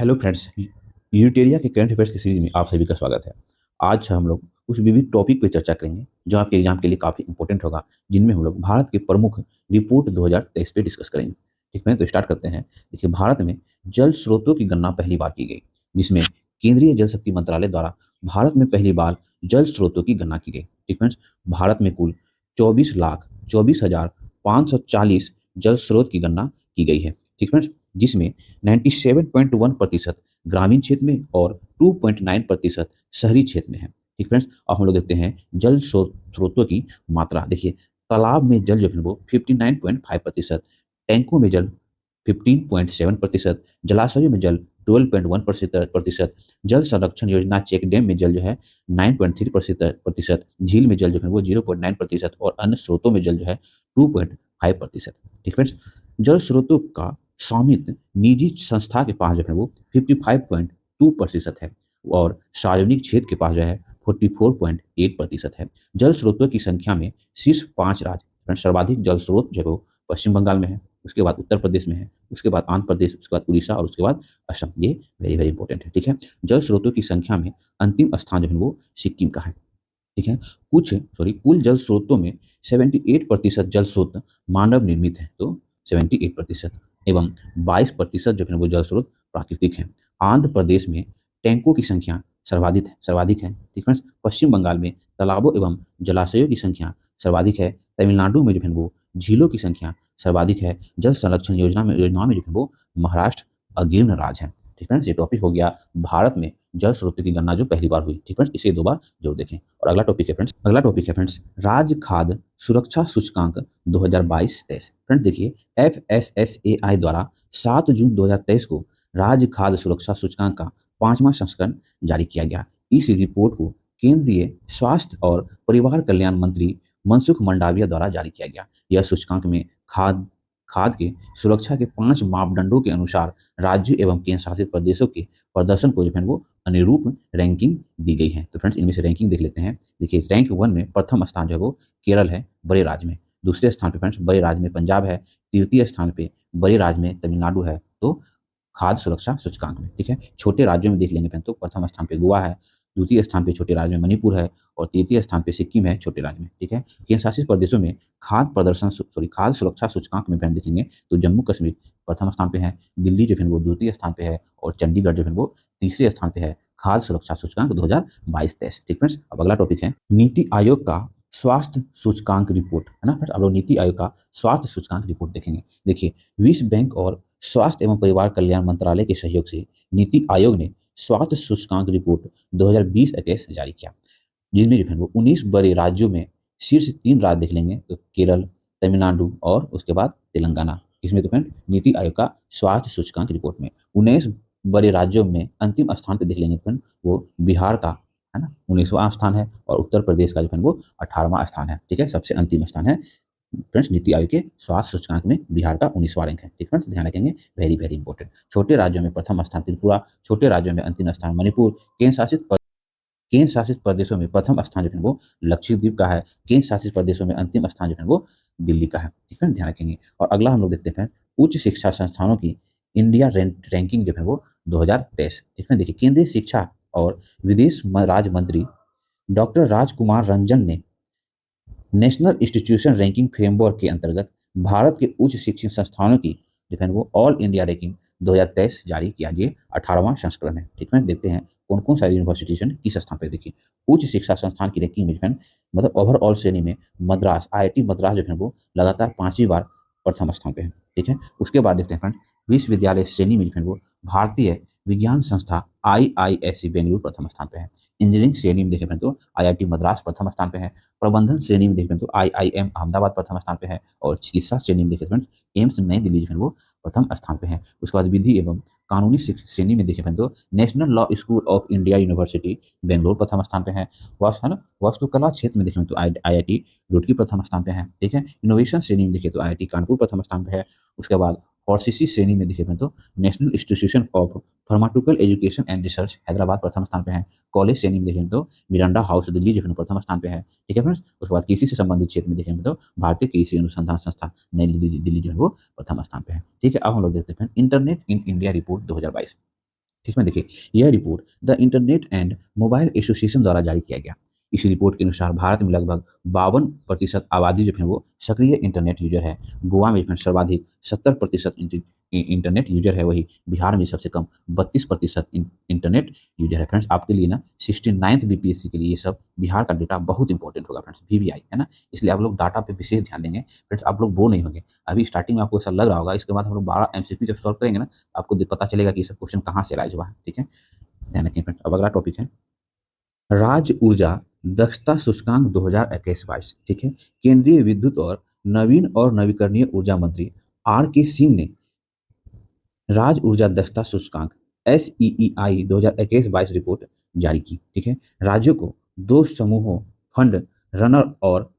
Hello friends, यूटेरिया के current affairs की series में आप सभी का स्वागत है। आज हम लोग उस विविध टॉपिक पर चर्चा करेंगे जो आपके एग्जाम के लिए काफ़ी इंपॉर्टेंट होगा, जिनमें हम लोग भारत के प्रमुख रिपोर्ट 2023 पे डिस्कस करेंगे। ठीक है, तो स्टार्ट करते हैं। देखिए, भारत में जल स्रोतों की गणना पहली बार की गई, जिसमें केंद्रीय जल शक्ति मंत्रालय द्वारा भारत में पहली बार जल स्रोतों की गणना की गई। ठीक फ्रेंड्स, भारत में कुल 24,24,540 जल स्रोत की गणना की गई है। ठीक फ्रेंड्स, जिसमें 97.1% ग्रामीण क्षेत्र में और 2.9% शहरी क्षेत्र में है। ठीक फ्रेंड्स, अब हम लोग देखते हैं जल स्रोतों की मात्रा। देखिए, तालाब में जल जो है वो 59.5%, टैंकों में जल 15.7%, जलाशयों में जल 12.1%, जल संरक्षण योजना चेक डैम में जल जो है 9.3%, झील में जल जो है वो 0.9% और अन्य स्रोतों में जल जो है 2.5%। ठीक फ्रेंड्स, जल स्रोतों का स्वामित्व निजी संस्था के पास जो है वो 55.2% है और सार्वजनिक क्षेत्र के पास जो है 44.8% है। जल स्रोतों की संख्या में शीर्ष 5 राज्य सर्वाधिक जल स्रोत जो है वो पश्चिम बंगाल में है, उसके बाद उत्तर प्रदेश में है, उसके बाद आंध्र प्रदेश, उसके बाद उड़ीसा और उसके बाद असम। ये वेरी वेरी इंपॉर्टेंट है। ठीक है, जल स्रोतों की संख्या में अंतिम स्थान जो है वो सिक्किम का है। ठीक है, कुल जल स्रोतों में 78% जल स्रोत मानव निर्मित है, तो 78% एवं 22% जो है वो जल स्रोत प्राकृतिक है। आंध्र प्रदेश में टैंकों की संख्या सर्वाधिक है। ठीक है, पश्चिम बंगाल में तालाबों एवं जलाशयों की संख्या सर्वाधिक है। तमिलनाडु में जो है वो झीलों की संख्या सर्वाधिक है। जल संरक्षण योजनाओं में जो है वो महाराष्ट्र अग्रणी राज्य है। ठीक है, ये टॉपिक हो गया भारत में जल स्रोतों की गणना जो पहली बार हुई। ठीक है, इसे 2 बार जरूर देखें। और अगला टॉपिक है फ्रेंड्स राज्य खाद्य सुरक्षा सूचकांक 2022-23। फ्रेंड्स देखिए, FSSAI द्वारा 7 जून 2023 को राज्य खाद्य सुरक्षा सूचकांक का 5वां संस्करण जारी किया गया। इस रिपोर्ट को केंद्रीय स्वास्थ्य और परिवार कल्याण मंत्री मनसुख मंडाविया द्वारा जारी किया गया। यह सूचकांक में खाद्य के सुरक्षा के 5 मापदंडों के अनुसार राज्यों एवं केंद्र शासित प्रदेशों के प्रदर्शन को जो है वो अनुरूप रैंकिंग दी गई है। तो फ्रेंड्स, इनमें से रैंकिंग देख लेते हैं। देखिए, रैंक 1 में प्रथम स्थान जो है वो केरल है बड़े राज्य में। दूसरे स्थान पे फ्रेंड्स बड़े राज्य में पंजाब है। तृतीय स्थान पे बड़े राज्य में तमिलनाडु है, तो खाद्य सुरक्षा सूचकांक में। ठीक है, छोटे राज्यों में देख लेंगे फ्रेंड्स, तो प्रथम स्थान पे गोवा है, द्वितीय स्थान पे छोटे राज्य में मणिपुर है और तृतीय स्थान पे सिक्किम है छोटे राज्य में। ठीक है, केंद्र शासित प्रदेशों में खाद्य सुरक्षा सूचकांक में फ्रेंड देखेंगे तो जम्मू कश्मीर प्रथम स्थान पे है, दिल्ली जो है वो द्वितीय स्थान पे है और चंडीगढ़ जो है वो तीसरे स्थान पे है खाद्य सुरक्षा सूचकांक 2022-23। ठीक फ्रेंड्स, अब अगला टॉपिक है नीति आयोग का स्वास्थ्य सूचकांक रिपोर्ट, है ना फ्रेंड्स। अब लोग नीति आयोग का स्वास्थ्य सूचकांक रिपोर्ट देखेंगे। देखिए, विश्व बैंक और स्वास्थ्य एवं परिवार कल्याण मंत्रालय के सहयोग से नीति आयोग ने स्वास्थ्य सूचकांक रिपोर्ट 2020-21 जारी किया, जिसमें जो है वो 19 बड़े राज्यों में शीर्ष 3 राज्य देख लेंगे, तो केरल, तमिलनाडु और उसके बाद तेलंगाना। इसमें तो फ्रेंड नीति आयोग का स्वास्थ्य सूचकांक रिपोर्ट में 19 बड़े राज्यों में अंतिम स्थान पे देख लेंगे फ्रेंड, वो बिहार का, है ना, 19वां स्थान है और उत्तर प्रदेश का जो है वो 18वां स्थान है। ठीक है, सबसे अंतिम स्थान है फ्रेंड्स नीति आयोग के स्वास्थ्य सूचकांक में बिहार का 19वां रैंक है। ठीक फ्रेंड्स, ध्यान रखेंगे, वेरी वेरी इंपॉर्टेंट। छोटे राज्यों में प्रथम स्थान त्रिपुरा, छोटे राज्यों में अंतिम स्थान मणिपुर, केंद्र शासित प्रदेशों में प्रथम स्थान जो है वो लक्षद्वीप का है, केंद्र शासित प्रदेशों में अंतिम स्थान जो है वो दिल्ली का है। ठीक है, ध्यान रखेंगे। और अगला हम लोग देखते हैं उच्च शिक्षा संस्थानों की इंडिया रैंकिंग जो है वो 2023। ठीक है, देखिए, केंद्रीय शिक्षा और विदेश राज्य मंत्री डॉक्टर राजकुमार रंजन ने नेशनल इंस्टीट्यूशन रैंकिंग फ्रेमवर्क के अंतर्गत भारत के उच्च शिक्षण संस्थानों की जो है वो ऑल इंडिया रैंकिंग 2023 जारी किया। ये 18वां संस्करण है। ठीक है, देखते हैं कौन कौन सा यूनिवर्सिटी किस स्थान पर। देखिए, उच्च शिक्षा संस्थान की रैंकिंग में जो है मतलब ओवरऑल श्रेणी में मद्रास, IIT मद्रास जो है वो लगातार 5वीं बार प्रथम स्थान पे है। ठीक है, उसके बाद देखते हैं फ्रेंड विश्वविद्यालय श्रेणी में जो है वो भारतीय विज्ञान संस्था IISc बेंगलुरु प्रथम स्थान पे है। इंजीनियरिंग श्रेणी में देखें तो IIT मद्रास प्रथम स्थान पे है। प्रबंधन श्रेणी में देखें तो IIM अहमदाबाद प्रथम स्थान पे है और चिकित्सा श्रेणी में देखें तो एम्स नई दिल्ली जो है वो प्रथम स्थान पे है। उसके बाद विधि एवं कानूनी श्रेणी में देखें तो national law school of India university Bangalore प्रथम स्थान पे है। वास्तुकला क्षेत्र में देखें तो IIT रुड़की प्रथम स्थान पे है। ठीक है, इनोवेशन श्रेणी में देखें तो IIT कानपुर प्रथम स्थान पे है। उसके बाद फॉर्सिसी श्रेणी में देखें तो national institution of pharmaceutical education and research Hyderabad प्रथम स्थान पे है। कॉलेज श्रेणी में देखें तो मिरांडा हाउस दिल्ली जो है प्रथम स्थान पे है। ठीक है फ्रेंड्स, उसके बाद कृषि से संबंधित क्षेत्र में देखें तो भारतीय कृषि अनुसंधान संस्थान नई दिल्ली जो है वो प्रथम स्थान पे है। ठीक है, अब हम लोग देखते हैं इंटरनेट इन इंडिया रिपोर्ट 2022। इसमें देखिए, यह report the internet and mobile association द्वारा जारी किया गया। इस रिपोर्ट के अनुसार भारत में लगभग 52% आबादी जो है वो सक्रिय इंटरनेट यूजर है। गोवा में जो है सर्वाधिक 70% इंटरनेट यूजर है, वही बिहार में सबसे कम 32% इंटरनेट यूजर है। फ्रेंड्स, आपके लिए ना 69th बीपीएससी के लिए ये सब बिहार का डेटा बहुत इंपॉर्टेंट होगा फ्रेंड्स, वीवीआई है ना, इसलिए आप लोग डाटा पे विशेष ध्यान देंगे फ्रेंड्स। आप लोग बोर नहीं होंगे। अभी स्टार्टिंग में आपको ऐसा लग रहा होगा, इसके बाद हम लोग 12 एमसीक्यू जब सॉल्व करेंगे ना, आपको पता चलेगा कि ये सब क्वेश्चन कहाँ से राइज हुआ है। ठीक है, ध्यान रखें फ्रेंड्स। अब अगला टॉपिक है राज्य ऊर्जा दक्षता सूचकांक 2021-22। ठीक है, केंद्रीय विद्युत और नवीन और नवीकरणीय ऊर्जा मंत्री आर के सिंह ने राज्य ऊर्जा दक्षता सूचकांक SEEI 2021-22 रिपोर्ट जारी की। ठीक है, राज्यों को दो समूहों फंड रनर और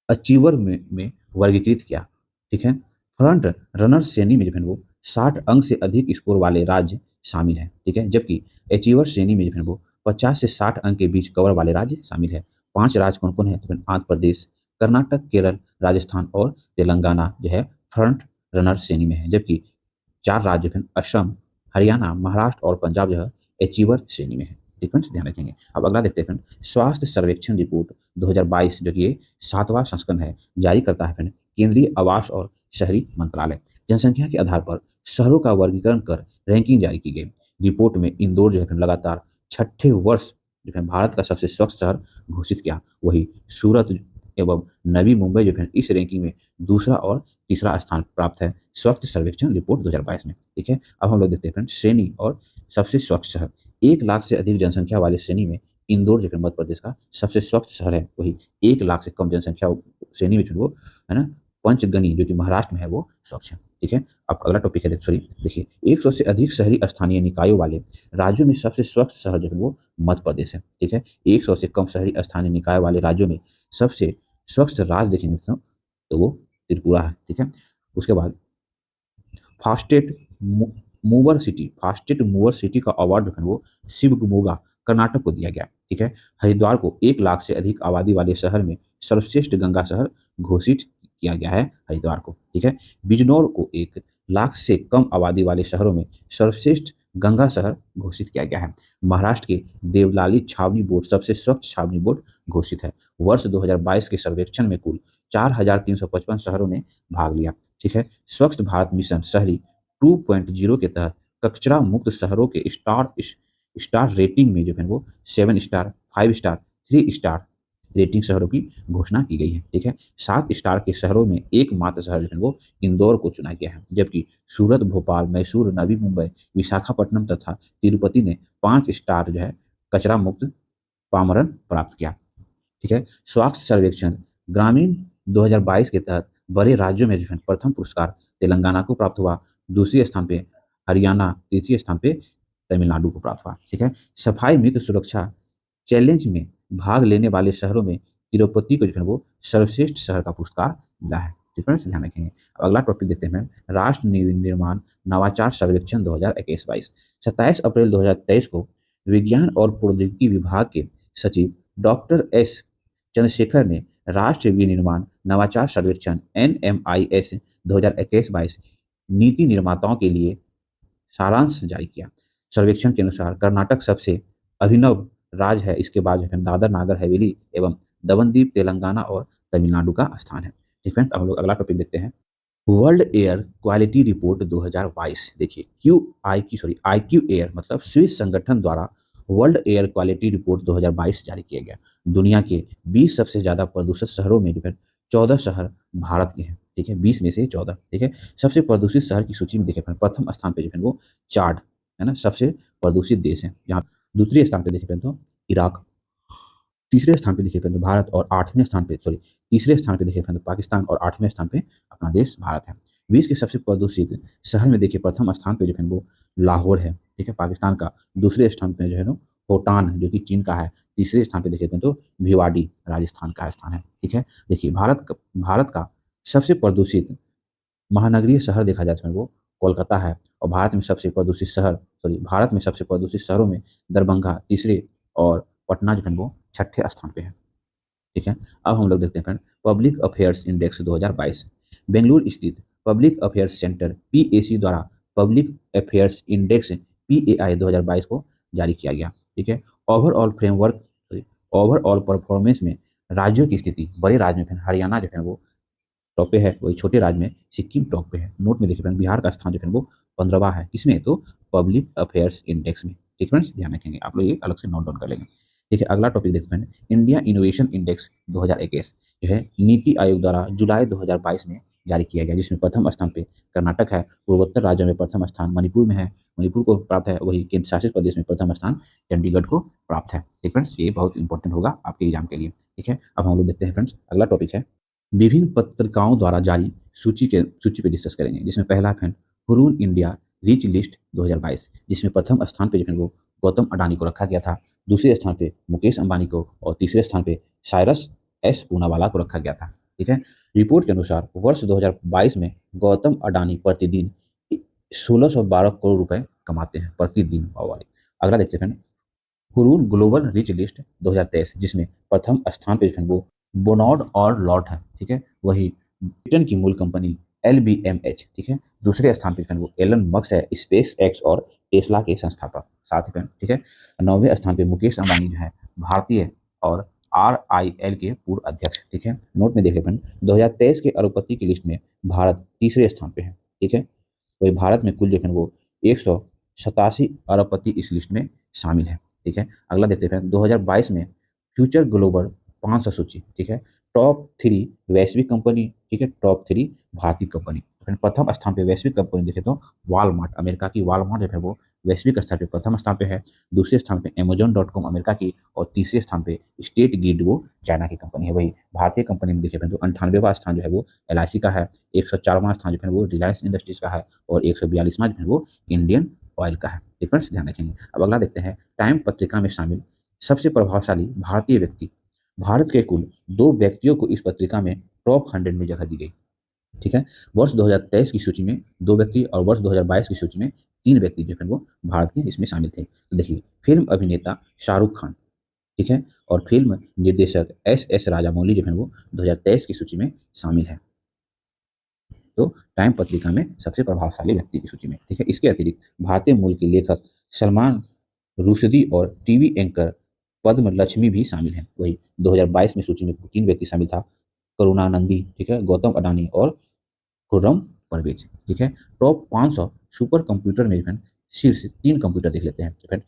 अचीवर में वर्गीकृत किया। ठीक है, फ्रंट रनर श्रेणी में जो है वो 60 अंक से अधिक स्कोर वाले राज्य शामिल हैं। ठीक है, जबकि अचीवर श्रेणी में जो है वो 50 से 60 अंक के बीच कवर वाले राज्य शामिल है। 5 राज्य कौन कौन है? तो आंध्र प्रदेश, कर्नाटक, केरल, राजस्थान और तेलंगाना जो है फ्रंट रनर श्रेणी में है, जबकि 4 राज्य हैं असम, हरियाणा, महाराष्ट्र और पंजाब जो है अचीवर श्रेणी में है। ठीक है, ध्यान रखेंगे। अब अगला देखते हैं फ्रेंड, स्वास्थ्य सर्वेक्षण रिपोर्ट 2022 जो कि 7वां संस्करण है, जारी करता है फ्रेंड केंद्रीय आवास और शहरी मंत्रालय। जनसंख्या के आधार पर शहरों का वर्गीकरण कर रैंकिंग जारी की गई। रिपोर्ट में इंदौर जो है लगातार छठे वर्ष जो है भारत का सबसे स्वच्छ शहर घोषित किया। वही सूरत एवं नवी मुंबई जो है इस रैंकिंग में दूसरा और तीसरा स्थान प्राप्त है स्वच्छ सर्वेक्षण रिपोर्ट 2022 में। ठीक है, अब हम लोग देखते हैं फ्रेंड श्रेणी और सबसे स्वच्छ शहर। 1 लाख से अधिक जनसंख्या वाले श्रेणी में इंदौर जो है मध्य प्रदेश का सबसे स्वच्छ शहर है। वही 1 लाख से कम जनसंख्या श्रेणी में जो वो है ना पंचगनी जो कि महाराष्ट्र में है वो स्वच्छ है। ठीक है, अब अगला टॉपिक है सॉरी देखिए, 100 से अधिक शहरी स्थानीय निकायों वाले राज्यों में सबसे स्वच्छ शहर जो है वो मध्य प्रदेश है। ठीक है, 100 से कम शहरी स्थानीय निकाय वाले राज्यों में सबसे स्वच्छ राज्य देखेंगे तो वो त्रिपुरा है। ठीक है, उसके बाद फास्टेस्ट मूवर सिटी का अवार्ड जो है वो शिवमोगा कर्नाटक को दिया गया। ठीक है, हरिद्वार को 1 लाख से अधिक आबादी वाले शहर में सर्वश्रेष्ठ गंगा शहर घोषित किया गया है हरिद्वार को। ठीक है, बिजनौर को 1 लाख से कम आबादी वाले शहरों में सर्वश्रेष्ठ गंगा शहर घोषित किया गया है। महाराष्ट्र के देवलाली छावनी बोर्ड सबसे स्वच्छ छावनी बोर्ड घोषित है। वर्ष 2022 के सर्वेक्षण में कुल 4,355 शहरों ने भाग लिया। ठीक है, स्वच्छ भारत मिशन शहरी 2.0 के तहत कचरा मुक्त शहरों के स्टार रेटिंग में जो है वो 7 स्टार, 5 स्टार, 3 स्टार रेटिंग शहरों की घोषणा की गई है। ठीक है, 7 स्टार के शहरों में एकमात्र शहर जो है वो इंदौर को चुना गया है, जबकि सूरत, भोपाल, मैसूर, नवी मुंबई, विशाखापट्टनम तथा तिरुपति ने 5 स्टार जो है कचरा मुक्त पामरन प्राप्त किया। ठीक है, स्वास्थ्य सर्वेक्षण ग्रामीण 2022 के तहत बड़े राज्यों में जो है प्रथम पुरस्कार तेलंगाना को प्राप्त हुआ, दूसरे स्थान पे हरियाणा, तीसरे स्थान पे तमिलनाडु को प्राप्त हुआ। ठीक है, सफाई मित्र सुरक्षा चैलेंज में भाग लेने वाले शहरों में तिरुपति को जो है वो सर्वश्रेष्ठ शहर का पुरस्कार मिला है। डिफरेंस ध्यान रखेंगे। अब अगला टॉपिक देखते हैं राष्ट्र निर्माण नवाचार सर्वेक्षण 2021-22। 27 अप्रैल 2023 को विज्ञान और प्रौद्योगिकी विभाग के सचिव डॉक्टर एस चंद्रशेखर ने राष्ट्रीय विनिर्माण नवाचार सर्वेक्षण NMIS 2021-22 नीति निर्माताओं के लिए सारांश जारी किया। सर्वेक्षण के अनुसार कर्नाटक सबसे अभिनव राज्य है, इसके बाद जो है दादर नागर हवेली एवं दमनदीप तेलंगाना और तमिलनाडु का स्थान है। ठीक है, तो हम लोग अगला टॉपिक देखते हैं वर्ल्ड एयर क्वालिटी रिपोर्ट 2022। देखिए IQ एयर मतलब स्विस संगठन द्वारा वर्ल्ड एयर क्वालिटी रिपोर्ट 2022 जारी किया गया। दुनिया के 20 सबसे ज्यादा प्रदूषित शहरों में जो है 14 शहर भारत के हैं। ठीक है, 20 में से 14। ठीक है, सबसे प्रदूषित शहर की सूची में देखें प्रथम स्थान पे जो है वो चाड है ना, सबसे प्रदूषित देश है। यहाँ दूसरे स्थान पे देखें तो इराक, तीसरे स्थान पे देखिए तो भारत और आठवें स्थान पे सॉरी तीसरे स्थान पे देखिए तो पाकिस्तान और आठवें स्थान पे अपना देश भारत है। विश्व के सबसे प्रदूषित शहर में देखिए प्रथम स्थान पे जो है वो लाहौर है। ठीक है, पाकिस्तान का। दूसरे स्थान पे जो है ना होटान जो कि चीन का है। तीसरे स्थान पे देखिए तो भिवाड़ी राजस्थान का स्थान है। ठीक है, देखिए भारत का सबसे प्रदूषित महानगरीय शहर देखा जाए तो वो कोलकाता है। और भारत में सबसे प्रदूषित शहरों में दरभंगा तीसरे और पटना जो है वो छठे स्थान पे है। ठीक है, अब हम लोग देखते हैं friend public affairs index 2022। Bengaluru स्थित पब्लिक अफेयर्स सेंटर PAC द्वारा पब्लिक अफेयर्स इंडेक्स PAI 2022 को जारी किया गया। ठीक है, ओवरऑल फ्रेमवर्क, ओवरऑल परफॉर्मेंस में राज्यों की स्थिति, बड़े राज्य में फिर हरियाणा जो है वो टॉप पे है, वही छोटे राज्य में सिक्किम टॉप पे है। नोट में देखिए फ्रेंड, बिहार का स्थान जो है वो 15वां है, किसमें, तो पब्लिक अफेयर्स इंडेक्स में। ठीक है फ्रेंड्स, ध्यान रखेंगे, आप लोग ये अलग से नोट डाउन कर लेंगे। ठीक है, अगला टॉपिक देखते हैं, इंडिया इनोवेशन इंडेक्स 2021 जो है नीति आयोग द्वारा जुलाई 2022 में जारी किया गया, जिसमें प्रथम स्थान पे कर्नाटक है, पूर्वोत्तर राज्यों में प्रथम स्थान मणिपुर में है, मणिपुर को प्राप्त है, वही केंद्र शासित प्रदेश में प्रथम स्थान चंडीगढ़ को प्राप्त है। ठीक फ्रेंड्स, ये बहुत इंपॉर्टेंट होगा आपके एग्जाम के लिए। ठीक है, अब हम लोग देखते हैं फ्रेंड्स, अगला टॉपिक है विभिन्न पत्रिकाओं द्वारा जारी सूची पे डिस्कस करेंगे, जिसमें पहला है हुरून इंडिया रिच लिस्ट 2022, जिसमें प्रथम स्थान पे जो है वो गौतम अडानी को रखा गया था, दूसरे स्थान पे मुकेश अंबानी को और तीसरे स्थान पे साइरस एस पूनावाला को रखा गया था। ठीक है, रिपोर्ट के अनुसार वर्ष 2022 में गौतम अडानी प्रतिदिन 1612 करोड़ रुपए कमाते हैं प्रतिदिन वाले। अगला देखते हैं हुरून ग्लोबल रिच लिस्ट 2023, जिसमें प्रथम स्थान पे जो है वो बोनॉड और लॉट है। ठीक है, वही ब्रिटेन की मूल कंपनी LVMH, ठीक है, दूसरे स्थान पे जो है वो एलन मस्क है, स्पेस एक्स और टेस्ला के संस्थापक, साथ ही ठीक है। 9वें स्थान पे मुकेश अंबानी जो है भारतीय और RIL के पूर्व अध्यक्ष। ठीक है, नोट में देख लेते हैं 2023 के अरबपति की लिस्ट में भारत तीसरे स्थान पे है। ठीक है, वही भारत में कुल जो है वो 187 अरबपति इस लिस्ट में शामिल है। ठीक है, अगला देखते हैं 2022 में फ्यूचर ग्लोबल 500 सूची। ठीक है, टॉप 3 वैश्विक कंपनी, ठीक है, टॉप 3 भारतीय कंपनी। फिर प्रथम स्थान पे वैश्विक कंपनी देखे तो वालमार्ट, अमेरिका की वालमार्ट जो है वो वैश्विक स्तर पे प्रथम स्थान पे है, दूसरे स्थान पे Amazon.com अमेरिका की, और तीसरे स्थान पे स्टेट ग्रिड वो चाइना की कंपनी है। वही भारतीय कंपनी में देखे तो 98वां स्थान जो है वो LIC का है, 104वां स्थान जो है वो रिलायंस इंडस्ट्रीज का है, और 142वां जो है वो इंडियन ऑयल का है। डिफरेंस ध्यान रखेंगे। अब अगला देखते हैं टाइम पत्रिका में शामिल सबसे प्रभावशाली भारतीय व्यक्ति। भारत के कुल 2 व्यक्तियों को इस पत्रिका में टॉप 100 में जगह दी गई। ठीक है, वर्ष 2023 की सूची में 2 व्यक्ति और वर्ष 2022 की सूची में 3 व्यक्ति जो है वो भारत के इसमें शामिल थे। तो देखिए, फिल्म अभिनेता शाहरुख खान, ठीक है, और फिल्म निर्देशक SS राजामौली जो है वो 2023 की सूची में शामिल है, तो टाइम पत्रिका में सबसे प्रभावशाली व्यक्ति की सूची में। ठीक है, इसके अतिरिक्त भारतीय मूल के लेखक सलमान रुश्दी और टीवी एंकर पद्म लक्ष्मी भी शामिल हैं। वही 2022 में सूची में 3 व्यक्ति शामिल था, करुणानंदी, ठीक है, गौतम अडानी और खुर्रम परवेज। ठीक है, टॉप 500 सुपर कंप्यूटर में शीर्ष 3 कंप्यूटर देख लेते हैं।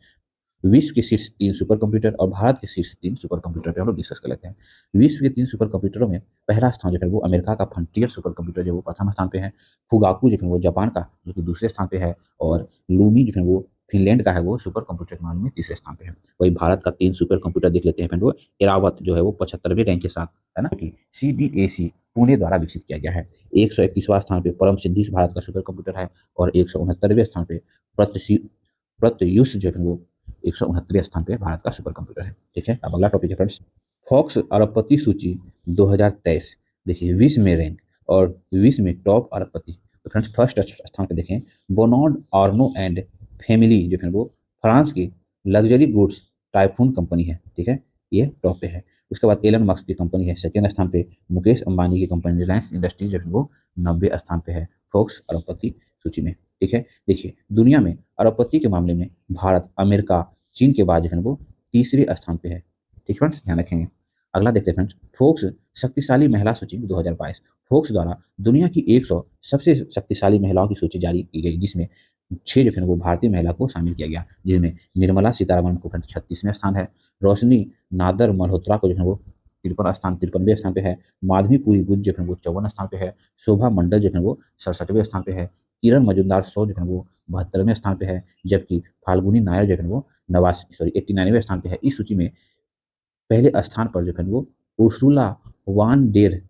विश्व के शीर्ष 3 सुपर कंप्यूटर और भारत के शीर्ष 3 सुपर कंप्यूटर पे हम लोग डिस्कस कर लेते हैं। विश्व के 3 सुपर कंप्यूटरों में पहला स्थान जो है वो अमेरिका का फ्रंटियर सुपर कंप्यूटर जो है वो प्रथम स्थान पे है, फुगाकू जो है वो जापान का जो कि दूसरे स्थान पे है, और लूमी जो है वो फिनलैंड का है, वो सुपर कंप्यूटर के मामले में तीसरे स्थान पे है। वही भारत का 3 सुपर कंप्यूटर देख लेते हैं फिर वो एरावत जो है वो 75वें रैंक के साथ है ना, कि CDAC पुणे द्वारा विकसित किया गया है। 131वां स्थान पे परम सिद्धि भारत का सुपर कंप्यूटर है, और 169वें स्थान पे प्रत्युष जो है वो 169वें स्थान पे भारत का सुपर कंप्यूटर है। ठीक है, अब अगला टॉपिक है फ्रेंड्स, फॉक्स अरबपति सूची 2023। देखिए, विश्व में रैंक और विश्व में टॉप अरबपति। तो फ्रेंड्स, फर्स्ट स्थान पे देखें बोनॉड आर्नो एंड फैमिली जो है वो फ्रांस की लग्जरी गुड्स टाइफून कंपनी है। ठीक है, ये टॉप पे है। उसके बाद एलन मस्क की कंपनी है सेकेंड स्थान पे, मुकेश अंबानी की कंपनी रिलायंस इंडस्ट्रीज जो है वो 90वें स्थान पे है फॉक्स अरबपति सूची में। ठीक है, देखिए, दुनिया में अरबपति के मामले में भारत, अमेरिका, चीन के बाद जो है वो तीसरे स्थान पे है। ठीक फ्रेंड्स, ध्यान रखेंगे। अगला देखते हैं फ्रेंड्स, फोक्स शक्तिशाली महिला सूची 2022। फोक्स द्वारा दुनिया की 100 सबसे शक्तिशाली महिलाओं की सूची जारी की गई, जिसमें 6 जो है वो भारतीय महिला को शामिल किया गया, जिनमें निर्मला सीतारमण को 36वें स्थान है, रोशनी नादर मल्होत्रा को जो है वो 53वें स्थान पे है, माधवी पुरी बुद्ध जो है वो 54 स्थान पे है, शोभा मंडल जो है वो 67वें स्थान पे है, किरण मजुमदार शो जो है वो 72वें स्थान पे है, जबकि फाल्गुनी नायर जो है वो 89वें स्थान पे है। इस सूची में पहले स्थान पर जो है वो Ursula van der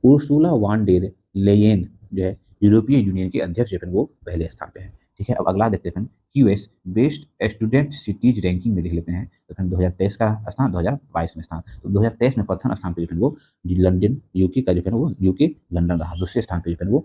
Ursula van der Leyen जो है यूरोपीय यूनियन के अध्यक्ष जो है वो पहले स्थान पे है। ठीक है, अब अगला देखते हैं QS best student cities ranking में देख लेते हैं। तो फिर 2023 का स्थान, 2022 में स्थान। तो 2023 में प्रथम स्थान पे जो है वो लंदन यूके का जो है वो यूके लंदन रहा, दूसरे स्थान पे जो है वो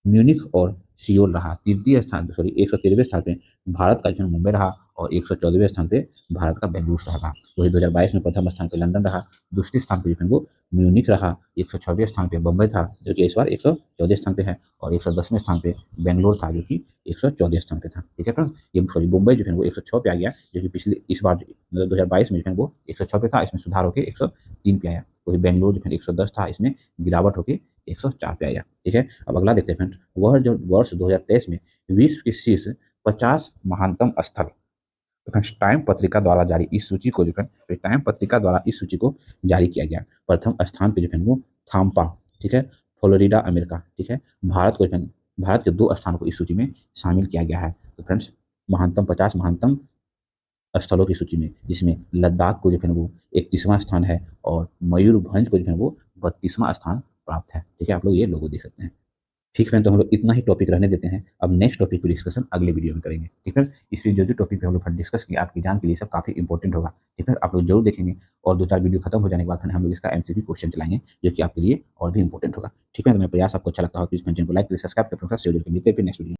म्यूनिख और सियोल रहा, तृतीय स्थान पे 113वें स्थान पे भारत का जो मुंबई रहा, और 114वें स्थान पे भारत का बेंगलुरु शहर रहा। वही 2022 में प्रथम स्थान पे लंदन रहा, दूसरे स्थान पे जो है वो म्यूनिख रहा, 106वें स्थान पे बम्बई था जो कि इस बार 114 स्थान पे है, और 110वें स्थान पे बेंगलोर था जो कि 114 स्थान पे था। ठीक है फ्रेंड्स, ये सॉरी मुंबई जो है वो 106 पे आ गया, जो कि पिछले इस बार मतलब 2022 में जो है वो 106 पे था, इसमें सुधार होकर 103 पे आया। वही बेंगलोर जो है 110 था, इसमें गिरावट होकर 104 पे आया। ठीक है, अब अगला देखते हैं फ्रेंड्स, वह जो वर्ष 2023 में विश्व के शीर्ष 50 महानतम स्थल, तो फ्रेंड्स टाइम पत्रिका द्वारा जारी इस सूची को जो है टाइम पत्रिका द्वारा इस सूची को जारी किया गया। प्रथम स्थान पे जो है वो थाम्पा, ठीक है, फ्लोरिडा अमेरिका। ठीक है, भारत को जो है भारत के 2 स्थानों को इस सूची में शामिल किया गया है। तो फ्रेंड्स महानतम 50 महानतम स्थलों की सूची में, जिसमें लद्दाख को जो है वो 31वां स्थान है, और मयूरभंज को जो है वो 32वां स्थान प्राप्त है। ठीक है, आप लोग ये लोगो देख सकते हैं। ठीक फ्रेंड, तो हम लोग इतना ही टॉपिक रहने देते हैं। अब नेक्स्ट टॉपिक पर डिस्कशन अगले वीडियो में करेंगे। ठीक है, इस जो जो टॉपिक पे हम लोग डिस्कस किया आपकी जान के लिए सब काफी इंपॉर्टेंट होगा। ठीक है, आप लोग जरूर देखेंगे, और 2-4 वीडियो खत्म हो जाने के बाद फिर हम लोग इसका एमसीक्यू क्वेश्चन चलाएंगे जो कि आपके लिए और भी इंपॉर्टेंट होगा। ठीक है, तो मेरा प्रयास आपको अच्छा लगता हो तो इस कंटेंट को लाइक करिए, सब्सक्राइब करें, शेयर करिए। मिलते हैं फिर नेक्स्ट वीडियो।